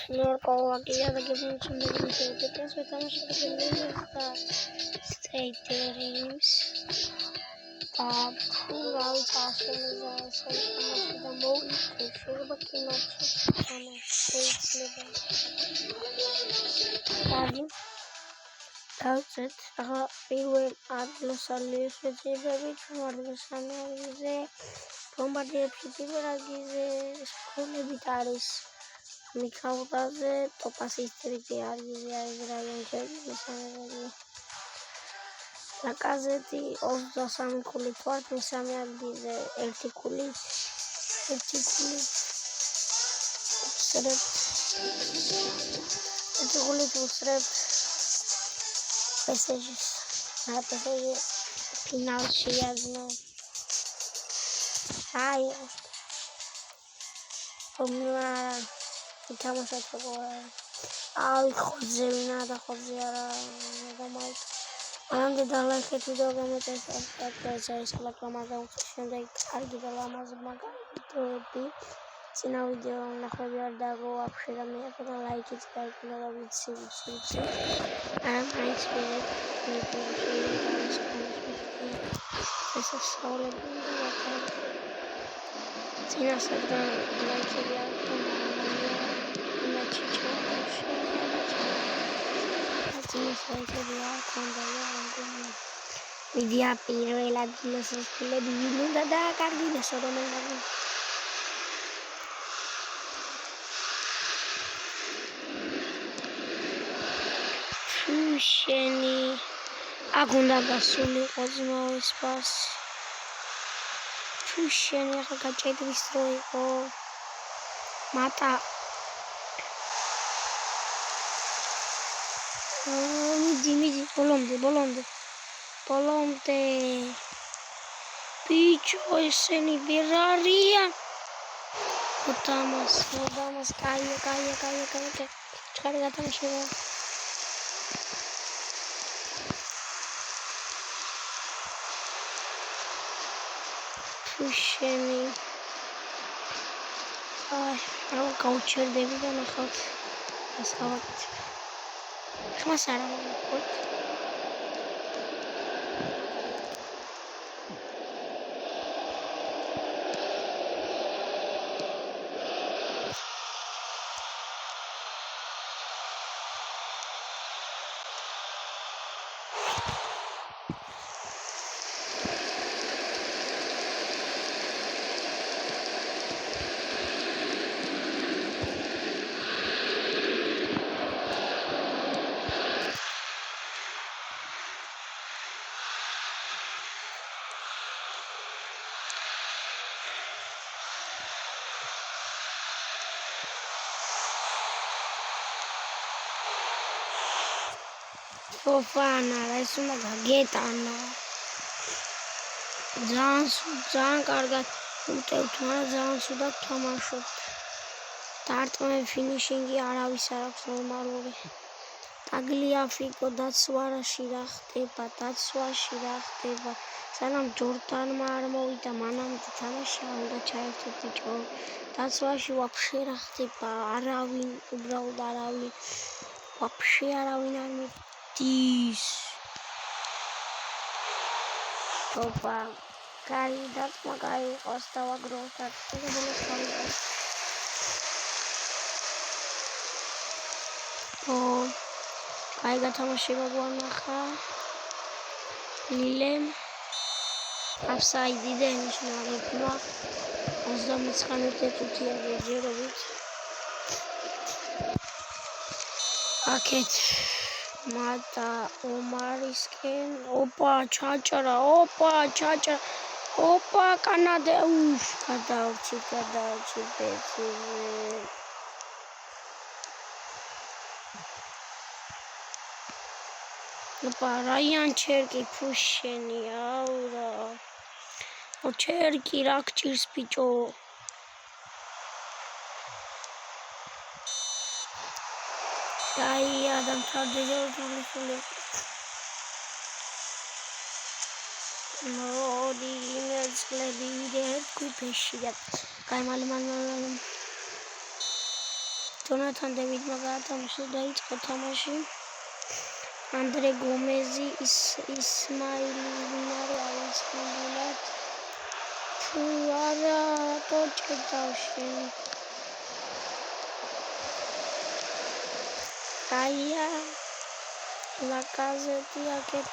Norcología de que mucho me dice que te respetamos a que me state dreams that who out after the so the more you feel but you not on a state level. That's it. We will add the solution to the solution Bombardier Pipiragize School Vitaris Mikaudaze Topasisti Argiz La Caseti of the Samiculi Twat Samia Erticuli passages Pinal she has no Hi Formula Estamos a jugar Ay, joder, nada, joder Nada mal Antes de la que te doy me te es la clamada función de carga de la más magnífica Sina video na khobiar dago apshira me apna like it like na with see I am my spirit this is solid Sina sadra like it ya na chicho Sina sadra ya khanda ya media piro la dilo sole divino da cardi da solo me Sheni agunda gasuli ozmo espaço Sheni agachei do destroy mata midi bolonde bicho Sheni viraria Botamos caia descarga tá chegando Sheni Ai, culture devido na foto. Essa foto. Começaram a foto. Fofana, isso é uma gagueta, não. Zan carga, o teu tuma zan suda toma shot. Tartme finishing aravis araks normალური. Tagliafico დაცვაში ხდება. სანამ ჯორდანმა არ მოვიდა, მანამდე თამაში უნდა ჩაერთო ბიჭო. დაცვაში ვაფშე რა ხდება? არავინ, უბრალოდ არავინ. ვაფშე არავინ არ მიდის. ოპა, კაი დათმა კაი იყოს და ვაგროვოთ აქტივებულებს გავიგოთ. Ai გათამაშება გვანახა ლილემ აფსაიდი და ენიშნალებმა 39-ია ჯერობით აქეთ მატა ომარისკენ ოპა ჩაჭრა ოპა კანადე გადავრჩი ბეწვი Ryan Cherky pusheni aura. O Cherky rakchis bicho. Dai adam tardelo tole. No di emails lebi de kui peshiat. Kai mal. ჯონათან დევიდმა გაათამაშა და დაიწყო თამაში. ანდრე გომეზი, ისმაილი ვინარი აუცილებლად. თუ არა, რატო ჭედავში? აია ლაკაზეტი აქეთ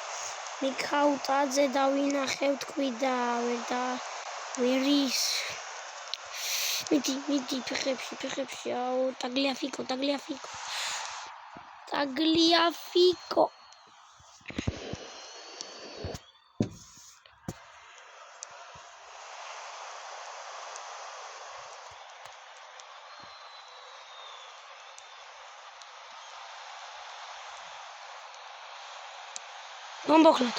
მიქაუტაძე დავინახევ თქვი და ვერის მიდი ფეხებში აუ ტაგლიაფიკო მომბოქლეთ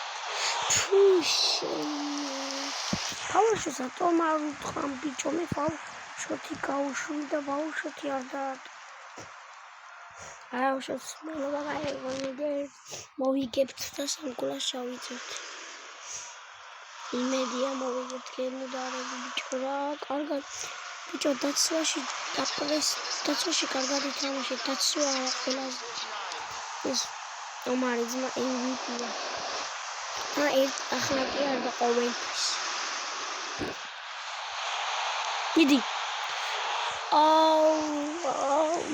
ფაულშოც ატომარ უთხრამ ბიჭო მე ფაულშოთი გაუშვი და ფაულშოთი არ დაატო აუშოც მელობა გაიგონიდე მოვიგებთ და სამკულას შავიძებთ იმედია მოვიგებთ გემუდარები ბიჭო რა კარგად ბიჭო დაცვაში კარგად ითამაშეთ დაცვა ყველაზე ეს ომარი ძმა MVP-ია ახლა კი არ და ყოველთვის მიდი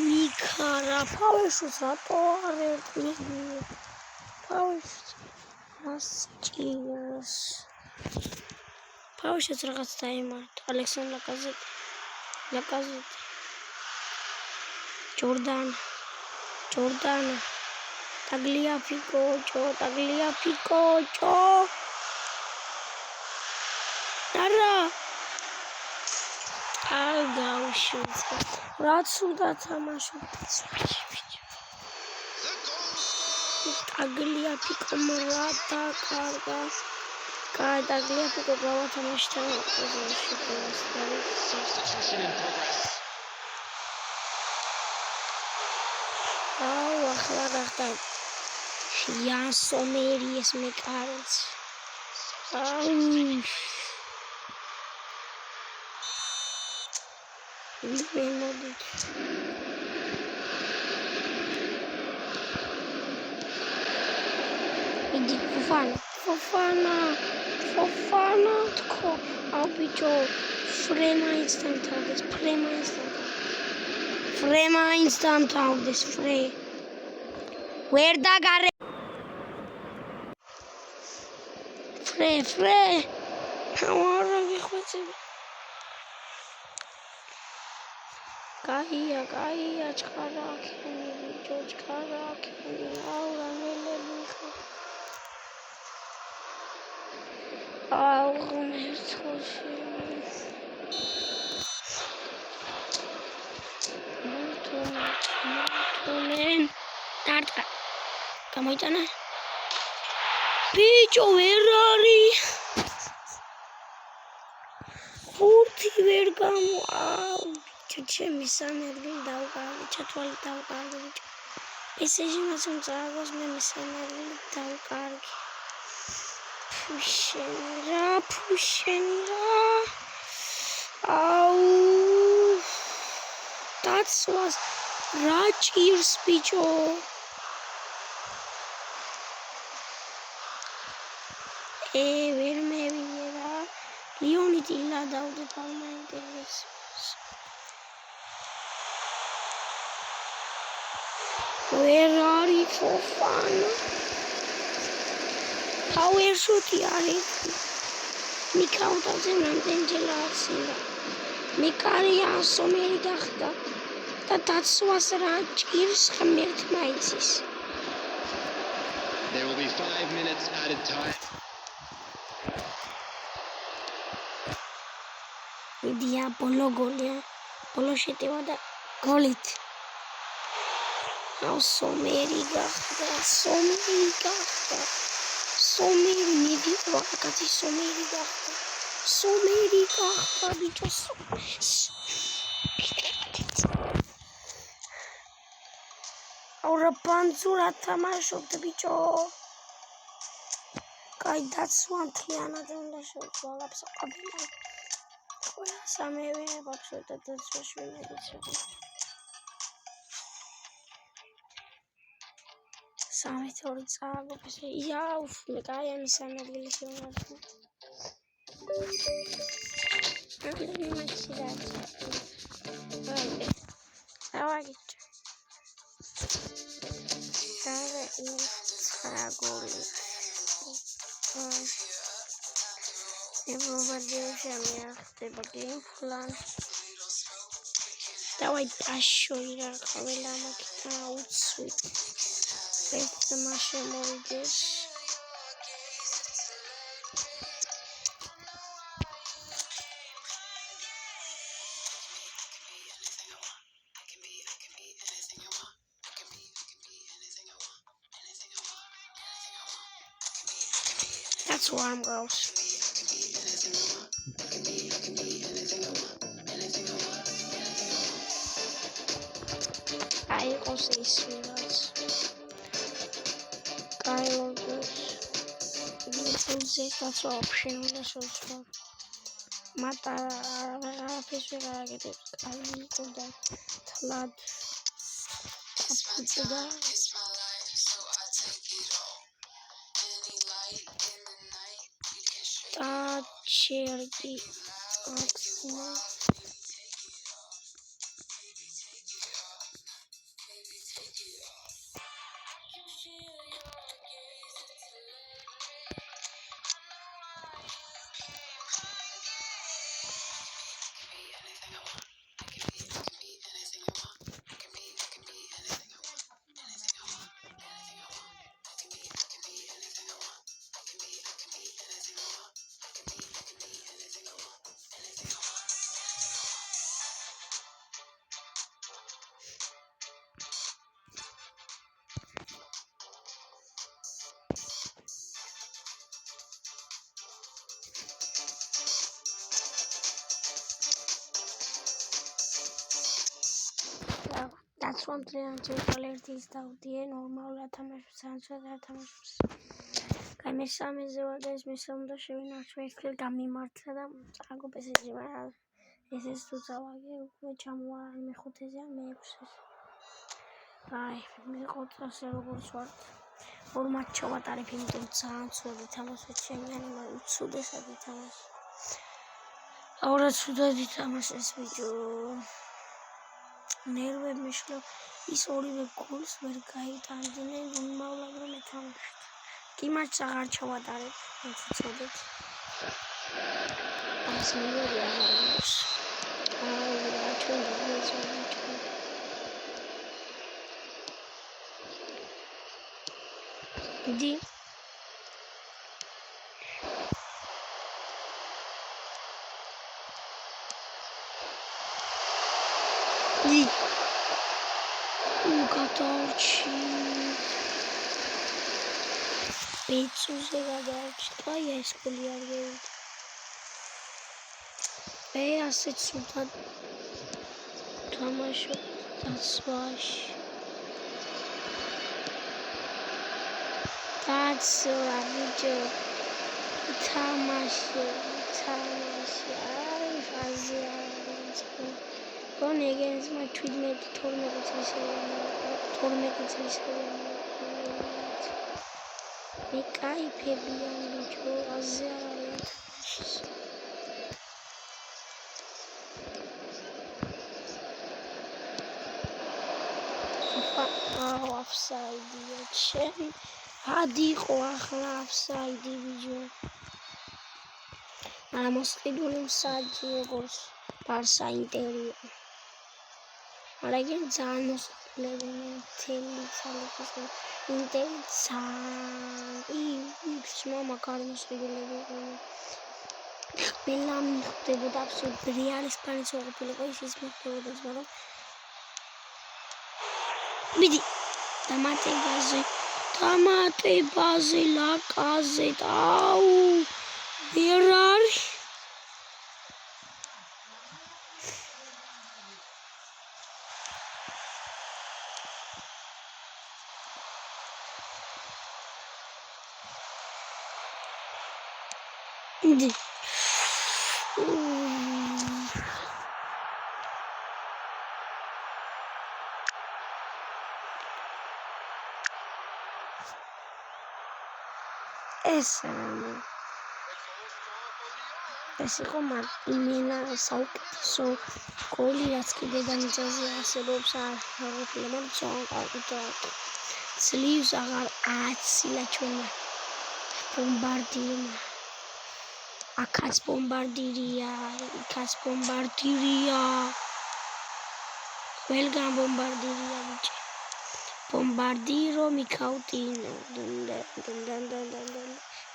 მიქარა ფაულშოც რატო არ ერტყმის ფაულშოც მასჭირს ფაულშოც რაღაც დაემართა ალექსანდრ ლაკაზეტი ჯორდანა ტაგლიაფიკოჭო არა არ გავშვიცე რაც უნდა თამაშობ ტაგლიაფიკო მრადა კარგა ტაგლიაფიკო გავათამაშეთ ახლა გახდა იან სომერი ეს მეკარეც მოდით მიდი ფოფანა თქო აუ ბიჭო ფრემაინც დამთავრდეს ვერ დაგარე ფრე არა გიხვეწები კაია ჩქარაქენი ბიჭო აუ რამელები ხო აუ ღმერთოში მართუნენ დარტყა გამოიტანა ბიჭო ვერ არის ფურთი ვერ გამო აუ ჩემი სამერგი დავყავი ჩათვალი დავყავი ბიჭო ესეჟი მასում წააგოს მე მისამერგი დავყავი ფუშენი რა აუ დაცვას რა ჭირს ბიჭო ვერ მევიდე რა ლიონი დილა დავდე პალმაინტერესებს ვერ არის ფოფანა ფაულშოთი არის მიქაუტაძე რამდენჯერ აცილდა მეკარია სომერი გახდა და დაცვას რა ჭირს ღმერთმა იცის There will be 5 minutes added time. Media bolo შეტევა და გოლით. აუ სომერი გახდა. სომერი მიდიო კაცი სომერი გახდა ბიჭო აურა პანცურად თამაშობთ ბიჭო კაი დაცვანთლიანად უნდა შევვალებს ყოფილა ყველა სამევე აბსოლუტურად დაცვაში ვინაიცა 3-2 წააგებს. იაუ, მე კაი ამის ანალიზი შევარდი. დავაგიჩ. და ცხრაგული. ევროპაში შემიახდება game plan. დავაი დაშოი რა ყველა მაქინა უცვი. ეს მასე მოვიდეს. That's where I'm going. I also see that. That's an option. That's also. Mata, fish we gotta get it. I need to that. Blood. Cherry. That's one thing until quality down the normal ათამაშს. Კაი მე სამეზე ვარ და ეს მე სამდა შევინარჩუნე ერთხელ გამიმართლა და წაგობ ესეჯი მაგრამ ესეც თუ წავაგე უკვე ჩამოვარ მე 5-ზე მე 6-ზე. აი მე ყოწასე როგორც ვარ ორ მატჩ ჩავატარებ იმიტომ ძალიან ცუდი თამაშობ ჩემიანი მე უცუდეს ათამაშ. აურა ცუდად ითამაშეს ბიჭო. ნერვები მიშლო ის ორივე გოლს ვერ გაიტანდნენ უმავლად რომ ეთამაშოთ. კი მატჩს აღარ ჩავატარებ, ეცოდეთ. ამას მივიდა ამას. აი რა ჩვენი გზაა. დი გადავჭი პიცუზე გადავჭი კაი ეს გოლი არ გევიდა მე ასე ცუდად თამაშობ დასვაში დაცვა ბიჭო თამაში აი ფაზია Gone against my 12 წლის მე кайფებიან ბიჭო აზე არის offside-ია ჩემი ადიყო ახლა offside ბიჭო მაგრამ მოსყიდული მსაჯი როგორც Barça Interior. Მაგრამ ძალიან მოსყიდულები თელი ძალების ინტერი მაგარი მოსყიდულები ყველა მიხვდებოდა აბსოლუტურად რეალის პანიც უყოფილიყო ის მიხვდებოდა მაგრამ მიდი დამატებაზე ლაკაზე აუ ვერ არის Ди. ეს იყო იმენა საუკეთესო გოლი, რაც კიდე დედამიწაზე არსებობს. აღარ ძლივს აღარ აცილა ჩვენმა ბომბარდირმა. აქაც ბომბარდირია, იქაც ბომბარდირია. ყველგან ბომბარდირია ბიჭი. Bombardiro Micautino.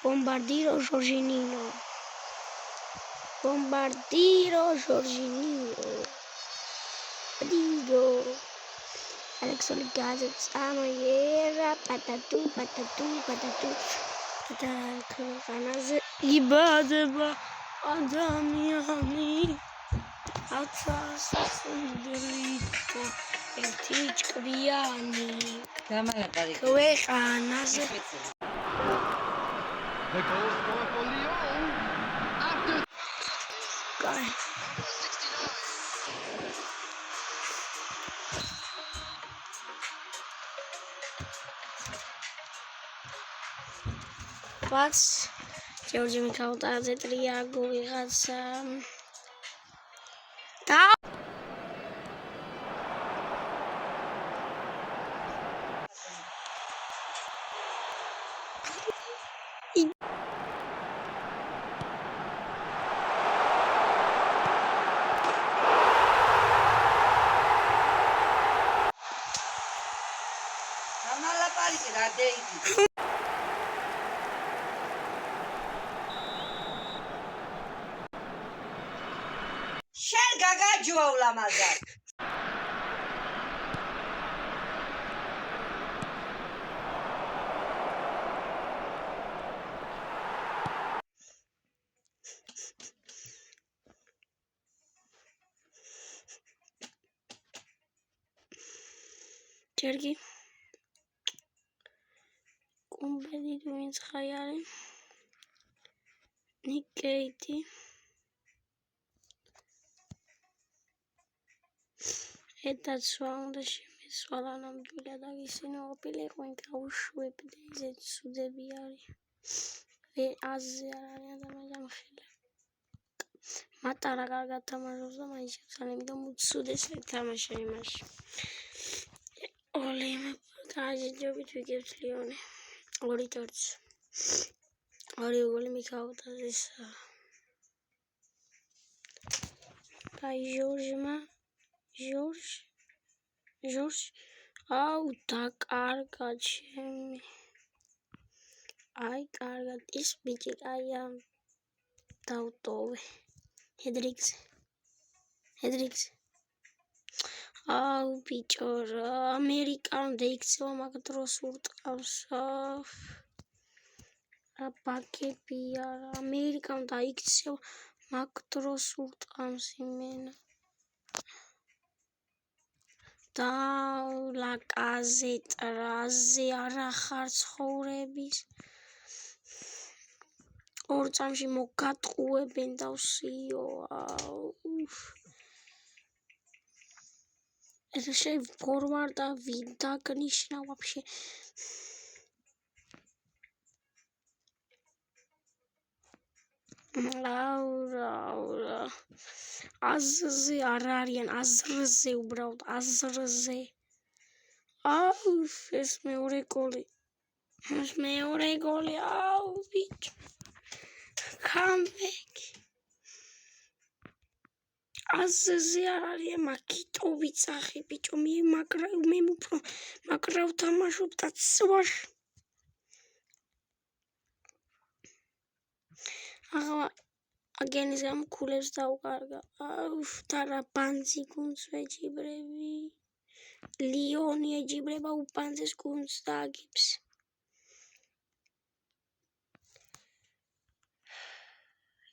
Bombardiro Giorginino. Bombardiro Giorginino. Digo. Alex Oligazet Samoyera. Patatu. Patatu. Ibadeba Adamiani. Atas Sundrito. Etichka Biani. Ქვეყანაზე The goal scorer for Lyon. After What? Georgi Micautadze 3 გოლი ვიღაცა. შენ გაგაჯუა ულამაზად. ჯერგი კომბედი ვინც ხაიარი ნიკეიტი ედაცვა უნდა შემეცვალა ნამდვილად აგისინო ყოფილიყო გაუშვებდი ისეთ ცუდები არის აზე არ არის ადამიანი ამხელა მატარა კარგად თამაშობს და მაინც შეცვალა იმიტომ უცუდეს თამაშა იმაში ოლიმ გააჯობით ვიგებთ ლიონი 2 ტორც 2 გოლი მიქაუტაძეს კაი ჟორჟ აუ დაკარგა ჩემი აი კარგად ის ბიჭი კაია დავტოვე ჰედრიქსი აუ ბიჭო რა ამერიკამდე იქცევა მაგ დროს ურტყავს აბაკებია რა ამერიკამდე იქცევა მაგ დროს ურტყავს იმენა და ლაკაზეტრაზე არა ხარ ცხოვრების 2 წამში მოგატყუებენ დავსიო ეს შენ ფორვარდა ვინ დაგნიშნა ვაფშე აურა აზზე არ არიან აზრზე უბრალოდ აზრზე აუ ეს მეორე გოლი აუ ბიჭო comeback აზზე არ არიან მაგიტო ვიცახე ბიჭო მე უფრო მაგრა ვთამაშობ და ცვაში აღა აგენის გამქულებს დაუკარგა აუ თარაბანძი გუნდს ვეჯიბრები ლიონი ეჯიბრება უბანძეს გუნდს და აგებს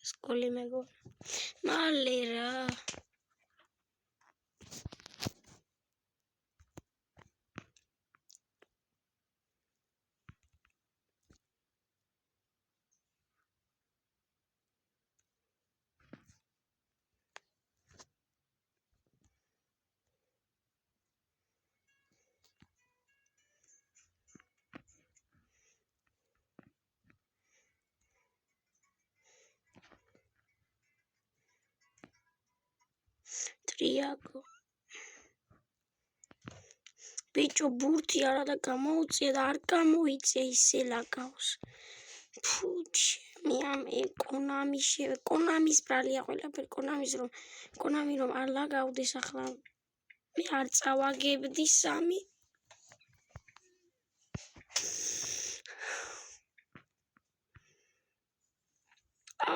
ეს გოლი მეგონა მალე რა ფრიაგო. ბიჭო ბურთი არა და გამოუწია და არ გამოიწია ისე ლაგავს. მე ამ კონამის ბრალია ყველაფერი კონამი რომ არ ლაგავდეს ახლა მე არ წავაგებდი 3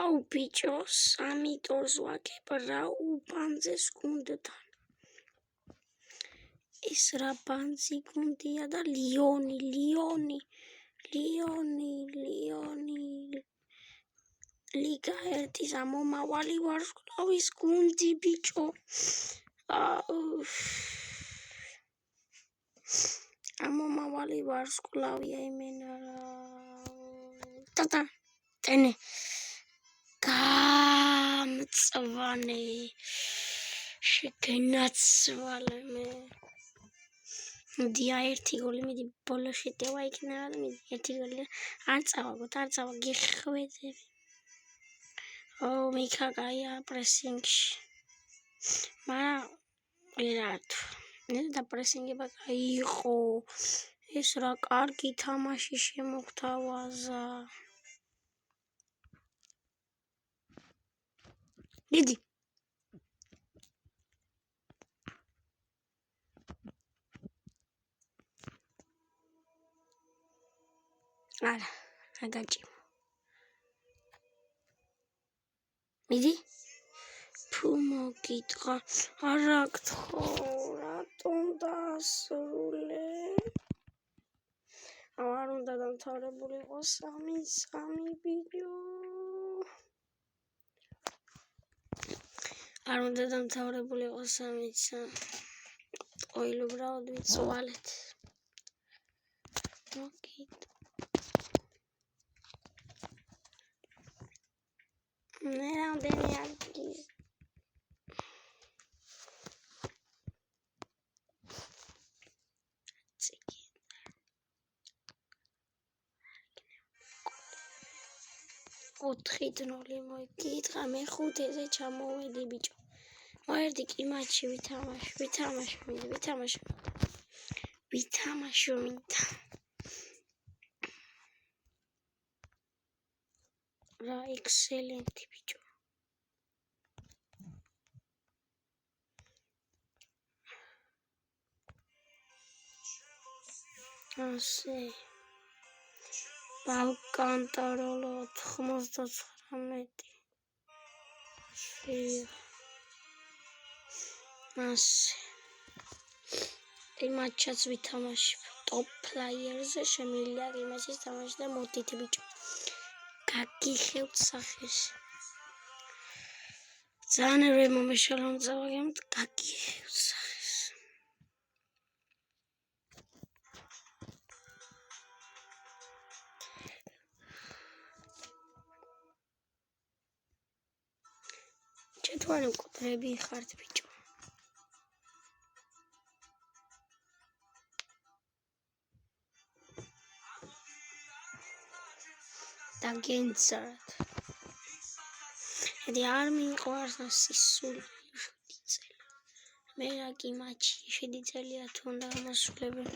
აუ ბიჭო 3 ტორს ვაგებ რა უბანძეს გუნდთან ეს რა ბანძი გუნდია და ლიონი ლიგა 1-ის ამომავალი ვარსკვლავის გუნდი ბიჭო ამომავალი ვარსკვლავია იმენა და ტენე გამწვანე შეგენაცვალე მე დია 1 გოლი მიდი ბოლოში დევა იქნება და მიდი 1 გოლი არ წავა გიხვედები მიქა გაია პრესინგში მაგრამ და პრესინგება გაიყო ეს რა კარგი თამაში შემოგთავაზა დიდი არა აგაჭიმო მიდი თუ მოგიტყა არა გთხოვ რატომ დაასრულე არ უნდა დამთავრებული იყოს 3 ბიჭო არ უნდა დამთავრებული იყოს 3 ყოველუბრალოდ ვიწვალეთ მოგიტყა მე რამდენი ადგილი ოთხით 0 მოგიტყა მე 5-ზე ჩამოვედი ბიჭო მოერდი კი მატჩი ვითამაშო მინდა რა ექსელენტი ბიჭო ასე ბალკანტაროლო 99 ასე იმაჩაც ვითამაშებ ტოპ ფლაიერზე შემიძლია იმაჩის თამაში და მოდით ბიჭო გაგიხევთ სახეს ძალიან რე მომეშალონ წავაგებთ გაგიხევთ სახეს ჩეთვანი მკვდრები ხართ ბიჭო და გენცართ ედი არ მიყვარს სისული 7 წელი მე რა კი მატჩი 7 წელია თუ უნდა გამოსულებენ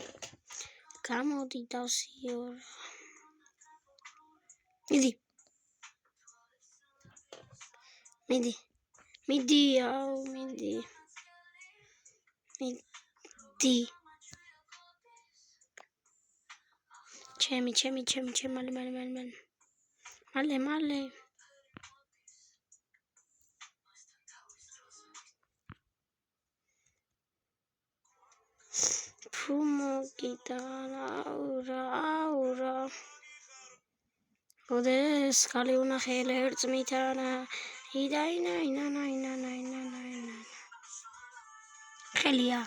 გამოდი დავსიო მიდი ჩემი მალე თუ მოგიტანა აურა ოდეს ხალი უნახე ლერწმითანა იდაინა ხელია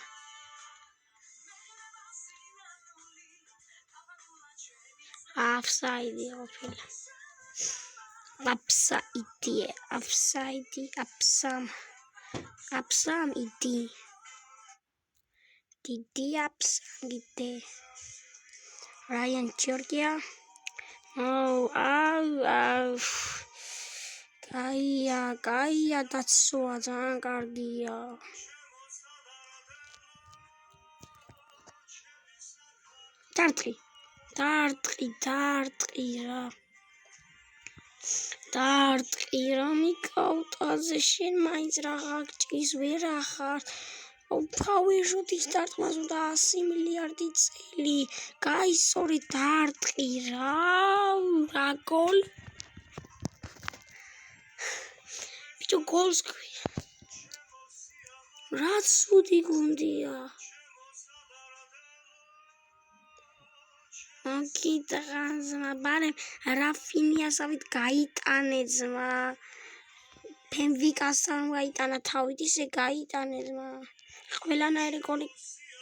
აფსაიდი ყოფილა აფსაიდი აფსამ იდი დიდი აფსანგიდე რაიან ჯორგია კაია დაცვა ძალიან კარგია დარტყი რა დარტყი რა მიკაუტაზე შენ მაინც რაღა გჭის ვერ ახარ თავიშოთის დარტყმას უნდა 100 მილიარდი წელი გაისორი დარტყი რა გოლ ბიჭო გოლს რა ცუდი გუნდია გიტყანზმა ბარემ რაფინიასავით გაიტანე ძმა ფენვიკასთან გაიტანა თავით ისე გაიტანე ძმა ყველანაირი გოლი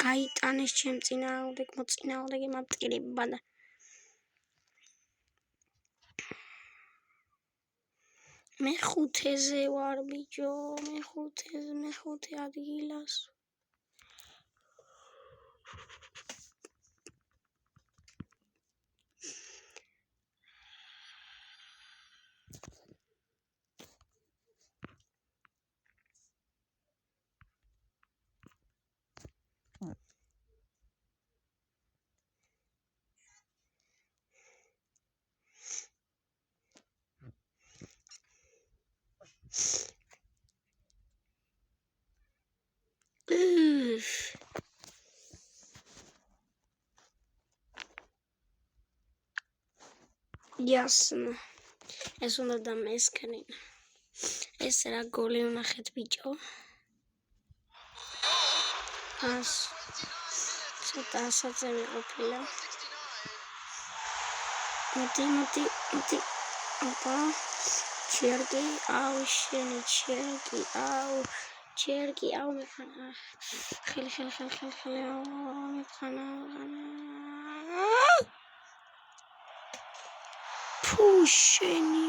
გაიტანეს ჩემ წინააღმდეგ მოწინააღმდეგე მამტკირებმა და მეხუთეზე ვარ ბიჭო მეხუთე ადგილას Ясно. ეს უნდა დამესკრინა. ეს რა გოლი ვნახეთ ბიჭო. ცოტა ასაწე ვიყოფილა. მოდი. ოპა. ჩერგი, აუ შენი ჩერგი, აუ მეფანა. ხელი მეფანა. Pusheni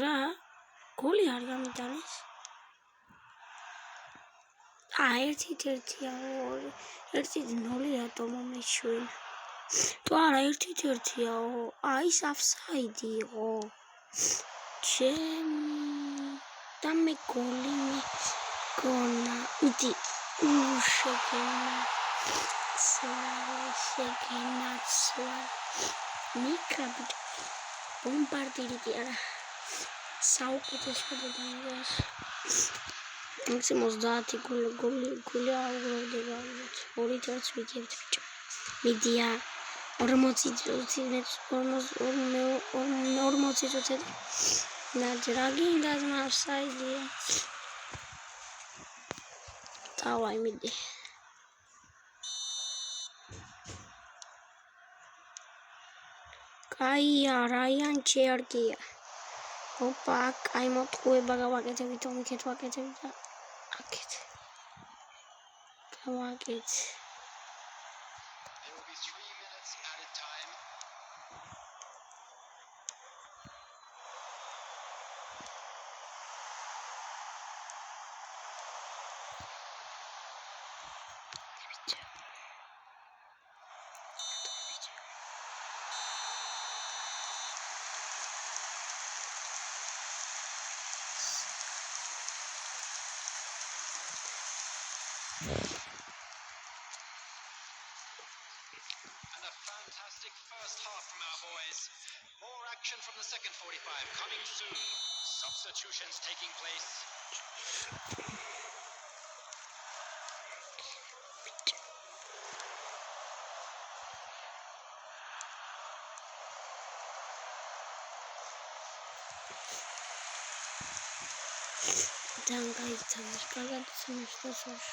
რა გოლი არ გამიტანეს? 1-1-ია 1-0 რატომ მეშვენ? თუ არა 1-1-ია, აი საფსაიდი იყო. ჩემი და მე გოლი მიგონა. მიდი შეგენაცვა მიკრაბი ბომბარდირი კი არა საუკეთესო დაიგას მაქსიმუმ 30 გოლი აუგროვდა გავიგეთ 2-1 ვიგებთ ბიჭო მიდია 40 წუთი ნაჯრაგინდა ზმავსაიდია დავაი მიდი კაია რაიან ჩერგია ოპა კაი მოტყუება გავაკეთებით ომიქეთ ვაკეთებით და აკეთ გავაკეთ And a fantastic first half from our boys. More action from the second 45 coming soon. Substitutions taking place. Dangaitsanes kagatsnes tasosh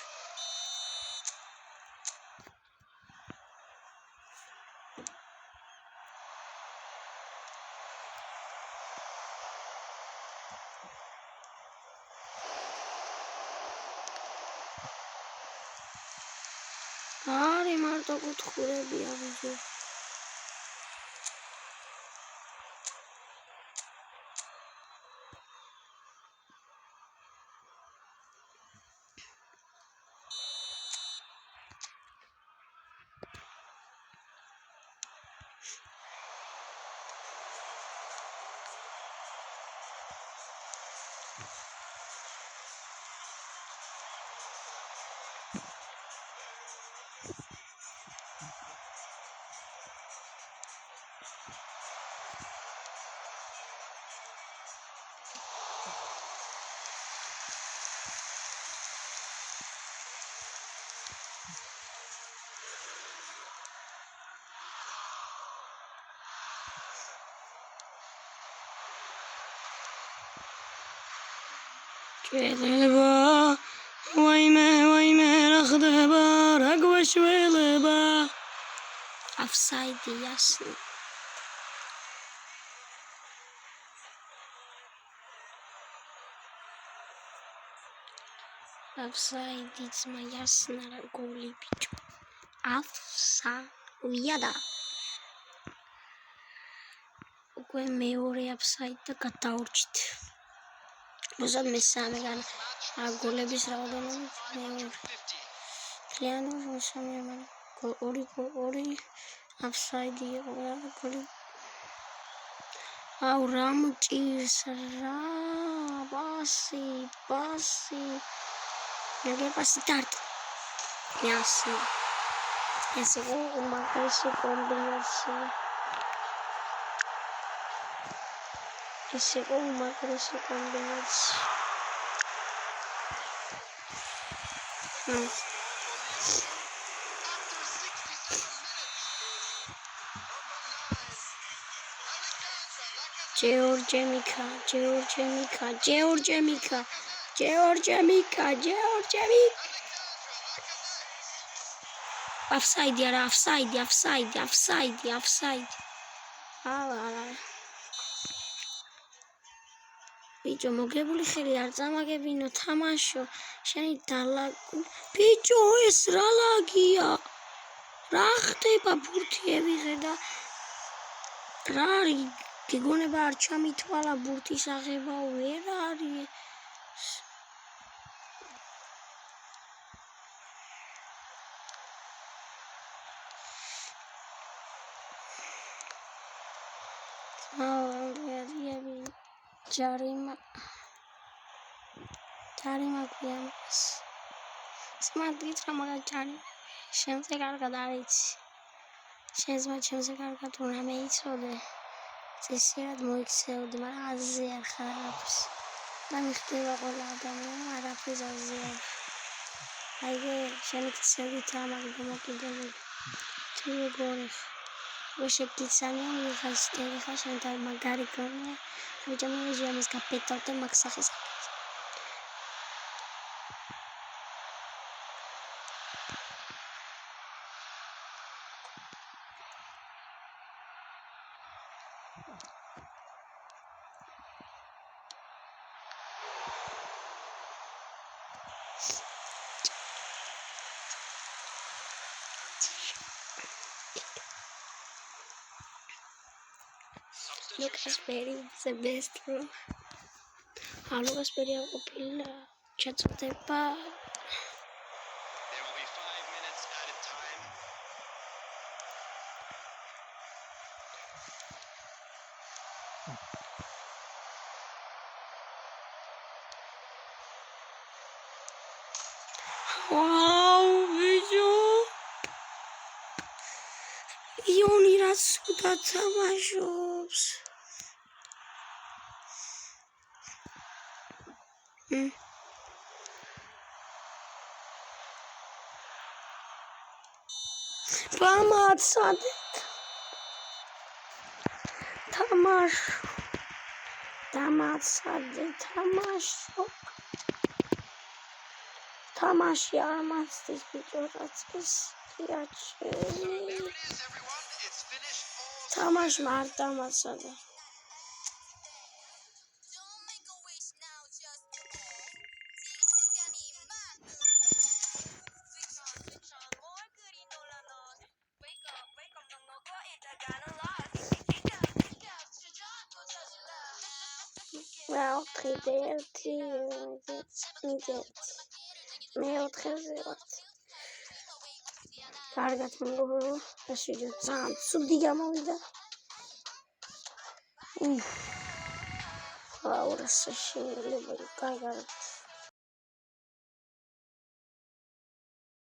Ari marto kutkhurebia bijo ჭველება ვაიმე რა ხდება რა გვაშველება აფსაიდი ясно აფსაიდი ძმა ясно რა გოლი ბიჭო აფსავია და უკვე მეორე აფსაიდი და გადაურჩით მოსად მესამე გან გოლების რაოდენობით მეორე ლიანო მოსამე ორი აფსაიდი იყო რა გოლი აუ რა მჭირს რა პასი მე პასი დარტ ясно ეს იყო უმაღლესი კომბინაცია ეს იყო უმაღლესი კომბინაცია Georgiemika offside არა offside არა ბიჭო მოგებული ხელი არ წამაგებინო თამაშო შენი დალაგ ბიჭო ეს რა ლაგია რა ხდება ბურთიები ხედა რა არის გიგონება არ ჩამითვალა ბურთის აღება ვერ არის ჯარიმა გვიანს სმარტით რა მაგა ჯარი შემზე კარგად არის შემზე კარგად რამე იცოდე წესიერ მოიქცეოდი მაგრამ აზე არ ხარავს და მიხდება ყველა ადამიანი არაფერს აზე აიგე შენი ქცევით ამაგი გამოკიდებული თუ როგორი ვეშეკიცანი ვიღასტერი ხა შენ და მაგარი გონია ბიჭო მე ჟამის კაპიტალ და მაქსახის Lucas Perry is the best bro. Lucas Perry ყოფილა ჩაწდება. There will be 5 minutes added time. Wow, ბიჭო. იონი რა სულად თამაშობს. Помацадет. Tamashi armastis bijoratskis kiacheli. Tamash marta masada. Well, 3-1 მე 4-ზე ვარ. კარგად მეგობრებო, ეს ვიდეო ძალიან ცუდი გამოვიდა. აუ, რა შეიძლება, კარგად.